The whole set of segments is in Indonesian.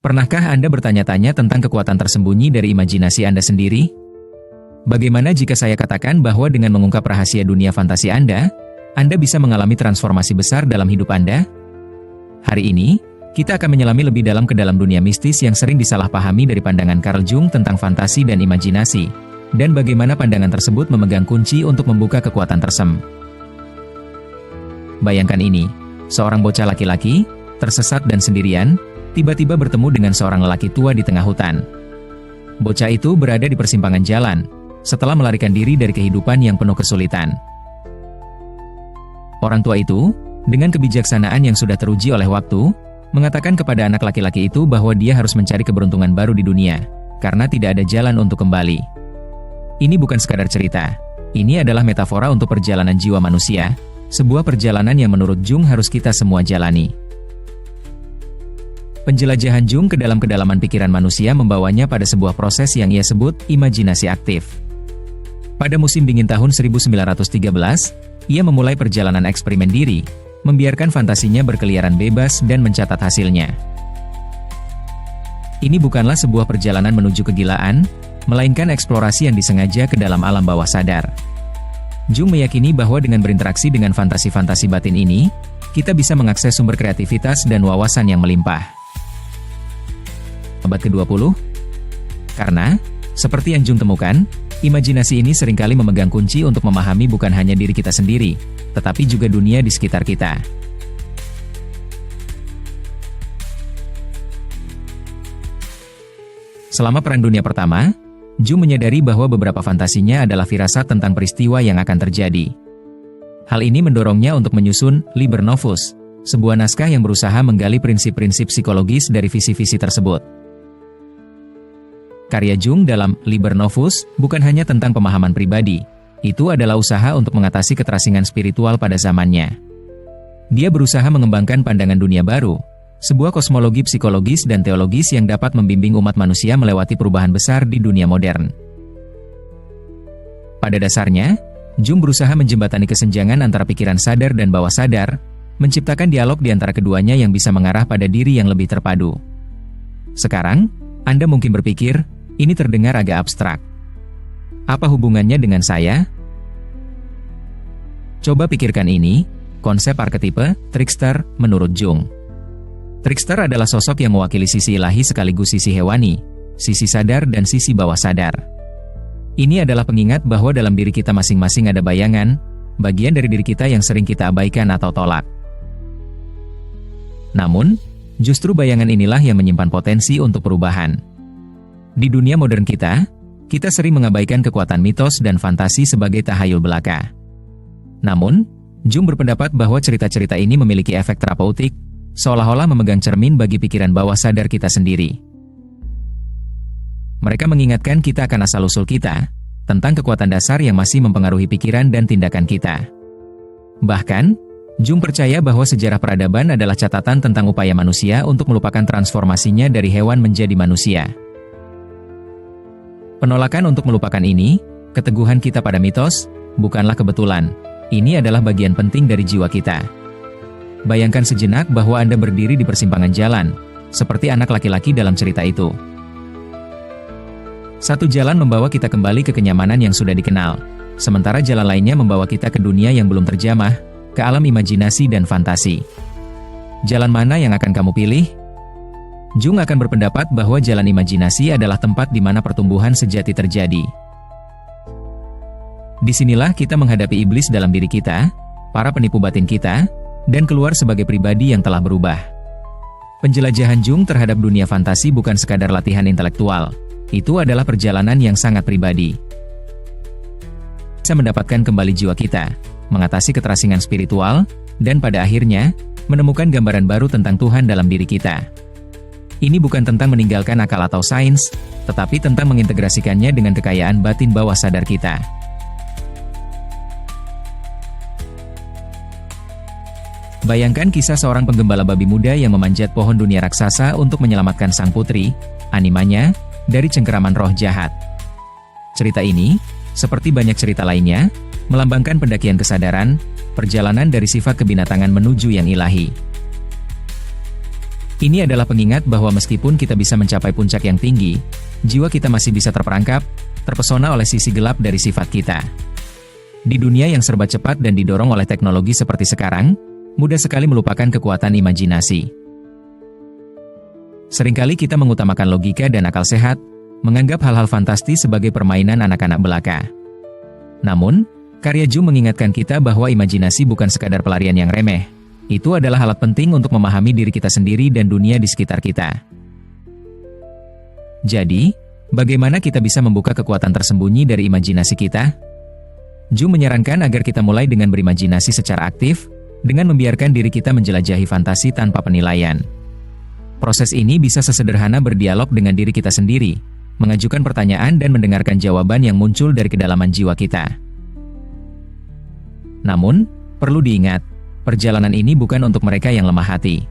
Pernahkah Anda bertanya-tanya tentang kekuatan tersembunyi dari imajinasi Anda sendiri? Bagaimana jika saya katakan bahwa dengan mengungkap rahasia dunia fantasi Anda bisa mengalami transformasi besar dalam hidup Anda? Hari ini, kita akan menyelami lebih dalam ke dalam dunia mistis yang sering disalahpahami dari pandangan Carl Jung tentang fantasi dan imajinasi, dan bagaimana pandangan tersebut memegang kunci untuk membuka kekuatan tersem. Bayangkan ini, seorang bocah laki-laki, tersesat dan sendirian, tiba-tiba bertemu dengan seorang lelaki tua di tengah hutan. Bocah itu berada di persimpangan jalan, setelah melarikan diri dari kehidupan yang penuh kesulitan. Orang tua itu, dengan kebijaksanaan yang sudah teruji oleh waktu, mengatakan kepada anak laki-laki itu bahwa dia harus mencari keberuntungan baru di dunia, karena tidak ada jalan untuk kembali. Ini bukan sekadar cerita, ini adalah metafora untuk perjalanan jiwa manusia, sebuah perjalanan yang menurut Jung harus kita semua jalani. Penjelajahan Jung ke dalam kedalaman pikiran manusia membawanya pada sebuah proses yang ia sebut imajinasi aktif. Pada musim dingin tahun 1913, ia memulai perjalanan eksperimen diri, membiarkan fantasinya berkeliaran bebas dan mencatat hasilnya. Ini bukanlah sebuah perjalanan menuju kegilaan, melainkan eksplorasi yang disengaja ke dalam alam bawah sadar. Jung meyakini bahwa dengan berinteraksi dengan fantasi-fantasi batin ini, kita bisa mengakses sumber kreativitas dan wawasan yang melimpah. Abad ke-20? Karena, seperti yang Jung temukan, imajinasi ini seringkali memegang kunci untuk memahami bukan hanya diri kita sendiri, tetapi juga dunia di sekitar kita. Selama Perang Dunia Pertama, Jung menyadari bahwa beberapa fantasinya adalah firasat tentang peristiwa yang akan terjadi. Hal ini mendorongnya untuk menyusun Liber Novus, sebuah naskah yang berusaha menggali prinsip-prinsip psikologis dari visi-visi tersebut. Karya Jung dalam Liber Novus bukan hanya tentang pemahaman pribadi, itu adalah usaha untuk mengatasi keterasingan spiritual pada zamannya. Dia berusaha mengembangkan pandangan dunia baru, sebuah kosmologi psikologis dan teologis yang dapat membimbing umat manusia melewati perubahan besar di dunia modern. Pada dasarnya, Jung berusaha menjembatani kesenjangan antara pikiran sadar dan bawah sadar, menciptakan dialog di antara keduanya yang bisa mengarah pada diri yang lebih terpadu. Sekarang, Anda mungkin berpikir, ini terdengar agak abstrak. Apa hubungannya dengan saya? Coba pikirkan ini, konsep arketipe, trickster, menurut Jung. Trickster adalah sosok yang mewakili sisi ilahi sekaligus sisi hewani, sisi sadar dan sisi bawah sadar. Ini adalah pengingat bahwa dalam diri kita masing-masing ada bayangan, bagian dari diri kita yang sering kita abaikan atau tolak. Namun, justru bayangan inilah yang menyimpan potensi untuk perubahan. Di dunia modern kita sering mengabaikan kekuatan mitos dan fantasi sebagai tahayul belaka. Namun, Jung berpendapat bahwa cerita-cerita ini memiliki efek terapeutik, seolah-olah memegang cermin bagi pikiran bawah sadar kita sendiri. Mereka mengingatkan kita akan asal-usul kita, tentang kekuatan dasar yang masih mempengaruhi pikiran dan tindakan kita. Bahkan, Jung percaya bahwa sejarah peradaban adalah catatan tentang upaya manusia untuk melupakan transformasinya dari hewan menjadi manusia. Penolakan untuk melupakan ini, keteguhan kita pada mitos, bukanlah kebetulan. Ini adalah bagian penting dari jiwa kita. Bayangkan sejenak bahwa Anda berdiri di persimpangan jalan, seperti anak laki-laki dalam cerita itu. Satu jalan membawa kita kembali ke kenyamanan yang sudah dikenal, sementara jalan lainnya membawa kita ke dunia yang belum terjamah, ke alam imajinasi dan fantasi. Jalan mana yang akan kamu pilih? Jung akan berpendapat bahwa jalan imajinasi adalah tempat di mana pertumbuhan sejati terjadi. Disinilah kita menghadapi iblis dalam diri kita, para penipu batin kita, dan keluar sebagai pribadi yang telah berubah. Penjelajahan Jung terhadap dunia fantasi bukan sekadar latihan intelektual, itu adalah perjalanan yang sangat pribadi. Bisa mendapatkan kembali jiwa kita, mengatasi keterasingan spiritual, dan pada akhirnya, menemukan gambaran baru tentang Tuhan dalam diri kita. Ini bukan tentang meninggalkan akal atau sains, tetapi tentang mengintegrasikannya dengan kekayaan batin bawah sadar kita. Bayangkan kisah seorang penggembala babi muda yang memanjat pohon dunia raksasa untuk menyelamatkan sang putri, animanya, dari cengkeraman roh jahat. Cerita ini, seperti banyak cerita lainnya, melambangkan pendakian kesadaran, perjalanan dari sifat kebinatangan menuju yang ilahi. Ini adalah pengingat bahwa meskipun kita bisa mencapai puncak yang tinggi, jiwa kita masih bisa terperangkap, terpesona oleh sisi gelap dari sifat kita. Di dunia yang serba cepat dan didorong oleh teknologi seperti sekarang, mudah sekali melupakan kekuatan imajinasi. Seringkali kita mengutamakan logika dan akal sehat, menganggap hal-hal fantastis sebagai permainan anak-anak belaka. Namun, karya Jung mengingatkan kita bahwa imajinasi bukan sekadar pelarian yang remeh. Itu adalah alat penting untuk memahami diri kita sendiri dan dunia di sekitar kita. Jadi, bagaimana kita bisa membuka kekuatan tersembunyi dari imajinasi kita? Jung menyarankan agar kita mulai dengan berimajinasi secara aktif, dengan membiarkan diri kita menjelajahi fantasi tanpa penilaian. Proses ini bisa sesederhana berdialog dengan diri kita sendiri, mengajukan pertanyaan dan mendengarkan jawaban yang muncul dari kedalaman jiwa kita. Namun, perlu diingat, perjalanan ini bukan untuk mereka yang lemah hati.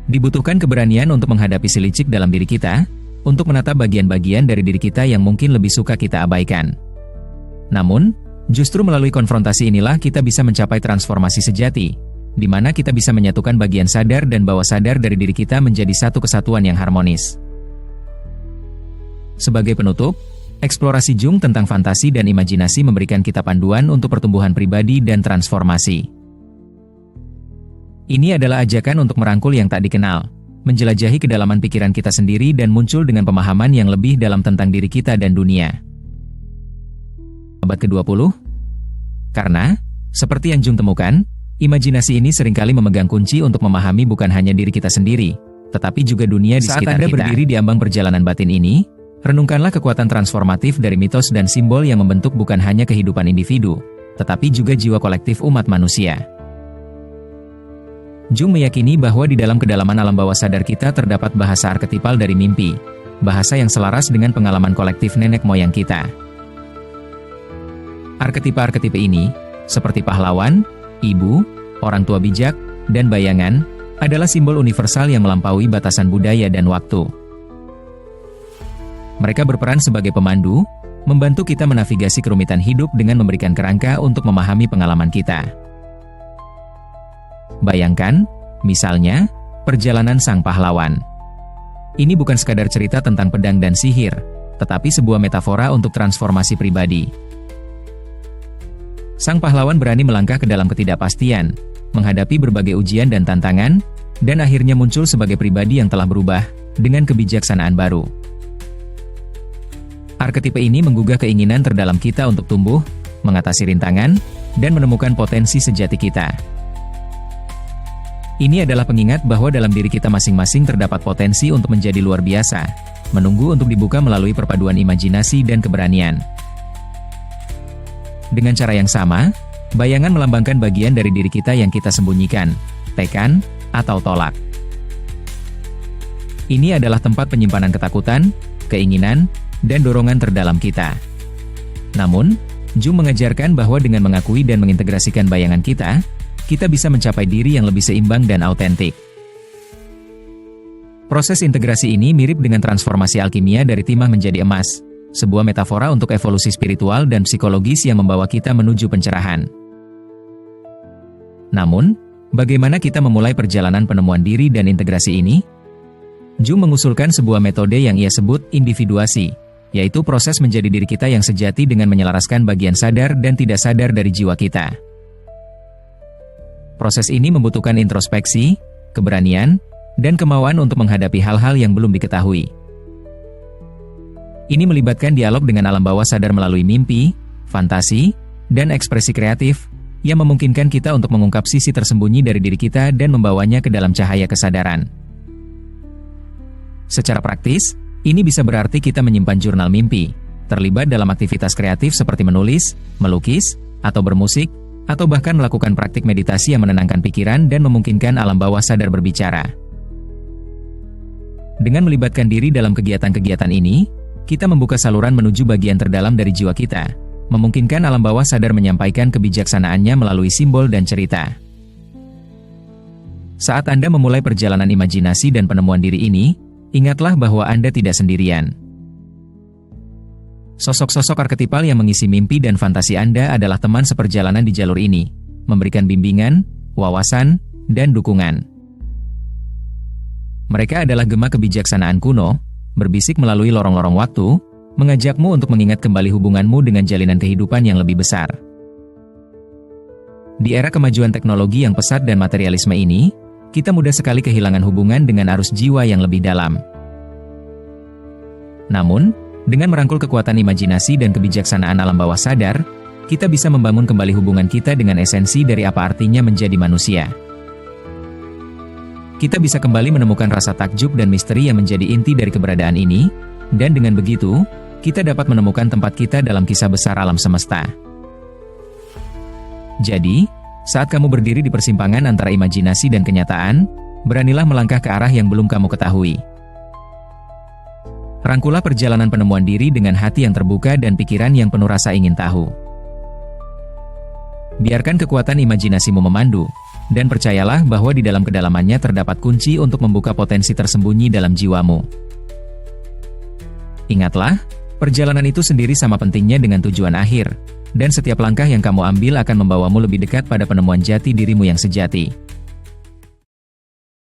Dibutuhkan keberanian untuk menghadapi si licik dalam diri kita, untuk menatap bagian-bagian dari diri kita yang mungkin lebih suka kita abaikan. Namun, justru melalui konfrontasi inilah kita bisa mencapai transformasi sejati, di mana kita bisa menyatukan bagian sadar dan bawah sadar dari diri kita menjadi satu kesatuan yang harmonis. Sebagai penutup, eksplorasi Jung tentang fantasi dan imajinasi memberikan kita panduan untuk pertumbuhan pribadi dan transformasi. Ini adalah ajakan untuk merangkul yang tak dikenal, menjelajahi kedalaman pikiran kita sendiri dan muncul dengan pemahaman yang lebih dalam tentang diri kita dan dunia. Abad ke-20? Karena, seperti yang Jung temukan, imajinasi ini seringkali memegang kunci untuk memahami bukan hanya diri kita sendiri, tetapi juga dunia di sekitar kita. Saat Anda berdiri di ambang perjalanan batin ini, renungkanlah kekuatan transformatif dari mitos dan simbol yang membentuk bukan hanya kehidupan individu, tetapi juga jiwa kolektif umat manusia. Jung meyakini bahwa di dalam kedalaman alam bawah sadar kita terdapat bahasa arketipal dari mimpi, bahasa yang selaras dengan pengalaman kolektif nenek moyang kita. Arketipe-arketipe ini, seperti pahlawan, ibu, orang tua bijak, dan bayangan, adalah simbol universal yang melampaui batasan budaya dan waktu. Mereka berperan sebagai pemandu, membantu kita menavigasi kerumitan hidup dengan memberikan kerangka untuk memahami pengalaman kita. Bayangkan, misalnya, perjalanan sang pahlawan. Ini bukan sekadar cerita tentang pedang dan sihir, tetapi sebuah metafora untuk transformasi pribadi. Sang pahlawan berani melangkah ke dalam ketidakpastian, menghadapi berbagai ujian dan tantangan, dan akhirnya muncul sebagai pribadi yang telah berubah, dengan kebijaksanaan baru. Arketipe ini menggugah keinginan terdalam kita untuk tumbuh, mengatasi rintangan, dan menemukan potensi sejati kita. Ini adalah pengingat bahwa dalam diri kita masing-masing terdapat potensi untuk menjadi luar biasa, menunggu untuk dibuka melalui perpaduan imajinasi dan keberanian. Dengan cara yang sama, bayangan melambangkan bagian dari diri kita yang kita sembunyikan, tekan, atau tolak. Ini adalah tempat penyimpanan ketakutan, keinginan, dan dorongan terdalam kita. Namun, Jung mengajarkan bahwa dengan mengakui dan mengintegrasikan bayangan kita bisa mencapai diri yang lebih seimbang dan autentik. Proses integrasi ini mirip dengan transformasi alkimia dari timah menjadi emas, sebuah metafora untuk evolusi spiritual dan psikologis yang membawa kita menuju pencerahan. Namun, bagaimana kita memulai perjalanan penemuan diri dan integrasi ini? Jung mengusulkan sebuah metode yang ia sebut individuasi, yaitu proses menjadi diri kita yang sejati dengan menyelaraskan bagian sadar dan tidak sadar dari jiwa kita. Proses ini membutuhkan introspeksi, keberanian, dan kemauan untuk menghadapi hal-hal yang belum diketahui. Ini melibatkan dialog dengan alam bawah sadar melalui mimpi, fantasi, dan ekspresi kreatif, yang memungkinkan kita untuk mengungkap sisi tersembunyi dari diri kita dan membawanya ke dalam cahaya kesadaran. Secara praktis, ini bisa berarti kita menyimpan jurnal mimpi, terlibat dalam aktivitas kreatif seperti menulis, melukis, atau bermusik, atau bahkan melakukan praktik meditasi yang menenangkan pikiran dan memungkinkan alam bawah sadar berbicara. Dengan melibatkan diri dalam kegiatan-kegiatan ini, kita membuka saluran menuju bagian terdalam dari jiwa kita, memungkinkan alam bawah sadar menyampaikan kebijaksanaannya melalui simbol dan cerita. Saat Anda memulai perjalanan imajinasi dan penemuan diri ini, ingatlah bahwa Anda tidak sendirian. Sosok-sosok arketipal yang mengisi mimpi dan fantasi Anda adalah teman seperjalanan di jalur ini, memberikan bimbingan, wawasan, dan dukungan. Mereka adalah gema kebijaksanaan kuno, berbisik melalui lorong-lorong waktu, mengajakmu untuk mengingat kembali hubunganmu dengan jalinan kehidupan yang lebih besar. Di era kemajuan teknologi yang pesat dan materialisme ini, kita mudah sekali kehilangan hubungan dengan arus jiwa yang lebih dalam. Namun, dengan merangkul kekuatan imajinasi dan kebijaksanaan alam bawah sadar, kita bisa membangun kembali hubungan kita dengan esensi dari apa artinya menjadi manusia. Kita bisa kembali menemukan rasa takjub dan misteri yang menjadi inti dari keberadaan ini, dan dengan begitu, kita dapat menemukan tempat kita dalam kisah besar alam semesta. Jadi, saat kamu berdiri di persimpangan antara imajinasi dan kenyataan, beranilah melangkah ke arah yang belum kamu ketahui. Rangkulah perjalanan penemuan diri dengan hati yang terbuka dan pikiran yang penuh rasa ingin tahu. Biarkan kekuatan imajinasimu memandu, dan percayalah bahwa di dalam kedalamannya terdapat kunci untuk membuka potensi tersembunyi dalam jiwamu. Ingatlah, perjalanan itu sendiri sama pentingnya dengan tujuan akhir, dan setiap langkah yang kamu ambil akan membawamu lebih dekat pada penemuan jati dirimu yang sejati.